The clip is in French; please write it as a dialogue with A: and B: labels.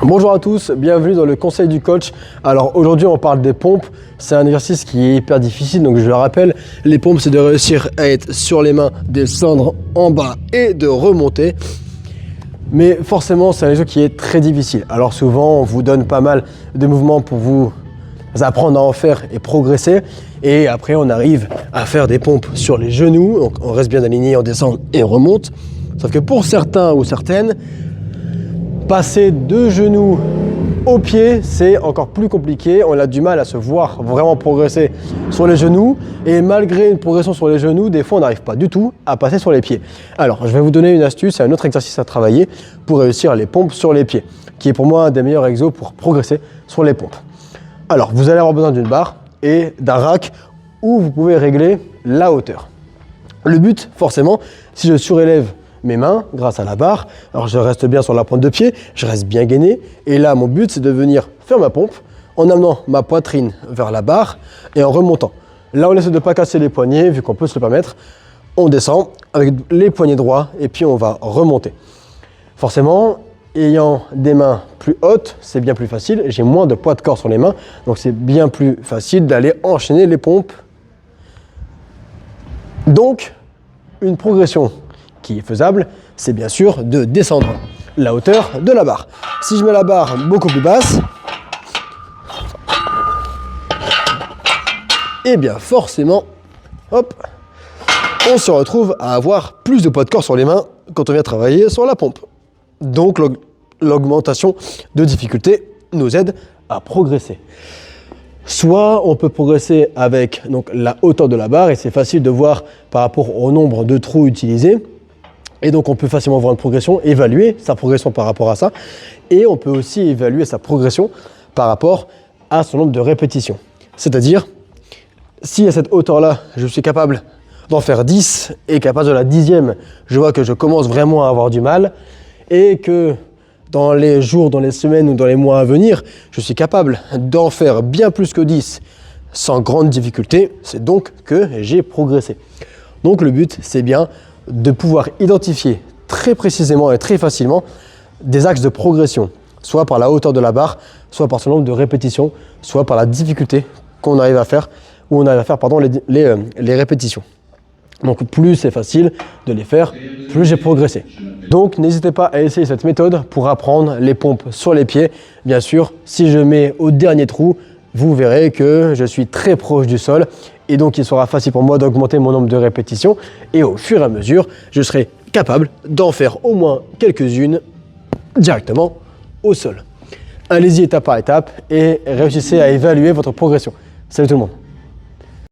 A: Bonjour à tous, bienvenue dans le conseil du coach. Alors aujourd'hui on parle des pompes, c'est un exercice qui est hyper difficile, donc je le rappelle, les pompes c'est de réussir à être sur les mains, descendre en bas et de remonter. Mais forcément c'est un exercice qui est très difficile. Alors souvent on vous donne pas mal de mouvements pour vous apprendre à en faire et progresser. Et après on arrive à faire des pompes sur les genoux, donc on reste bien aligné, on descend et on remonte. Sauf que pour certains ou certaines, passer de genoux au pied, c'est encore plus compliqué. On a du mal à se voir vraiment progresser sur les genoux. Et malgré une progression sur les genoux, des fois, on n'arrive pas du tout à passer sur les pieds. Alors, je vais vous donner une astuce, un autre exercice à travailler pour réussir les pompes sur les pieds, qui est pour moi un des meilleurs exos pour progresser sur les pompes. Alors, vous allez avoir besoin d'une barre et d'un rack où vous pouvez régler la hauteur. Le but, forcément, si je surélève mes mains grâce à la barre, alors je reste bien sur la pointe de pied, je reste bien gainé, et là mon but c'est de venir faire ma pompe en amenant ma poitrine vers la barre et en remontant. Là on essaie de ne pas casser les poignets vu qu'on peut se le permettre, on descend avec les poignets droits et puis on va remonter. Forcément, ayant des mains plus hautes, c'est bien plus facile, j'ai moins de poids de corps sur les mains, donc c'est bien plus facile d'aller enchaîner les pompes. Donc, une progression qui est faisable, c'est bien sûr de descendre la hauteur de la barre. Si je mets la barre beaucoup plus basse, et bien forcément, hop, on se retrouve à avoir plus de poids de corps sur les mains quand on vient travailler sur la pompe. Donc l'augmentation de difficulté nous aide à progresser. Soit on peut progresser avec donc, la hauteur de la barre, et c'est facile de voir par rapport au nombre de trous utilisés. Et donc, on peut facilement voir une progression, évaluer sa progression par rapport à ça. Et on peut aussi évaluer sa progression par rapport à son nombre de répétitions. C'est-à-dire, si à cette hauteur-là, je suis capable d'en faire 10 et qu'à partir de la 10e, je vois que je commence vraiment à avoir du mal et que dans les jours, dans les semaines ou dans les mois à venir, je suis capable d'en faire bien plus que 10 sans grande difficulté, c'est donc que j'ai progressé. Donc, le but, c'est bien de pouvoir identifier très précisément et très facilement des axes de progression, soit par la hauteur de la barre, soit par son nombre de répétitions, soit par la difficulté qu'on arrive à faire, ou on arrive à faire les répétitions. Donc plus c'est facile de les faire, plus j'ai progressé. Donc n'hésitez pas à essayer cette méthode pour apprendre les pompes sur les pieds. Bien sûr, si je mets au dernier trou, vous verrez que je suis très proche du sol et donc il sera facile pour moi d'augmenter mon nombre de répétitions et au fur et à mesure, je serai capable d'en faire au moins quelques-unes directement au sol. Allez-y étape par étape et réussissez à évaluer votre progression. Salut tout le monde!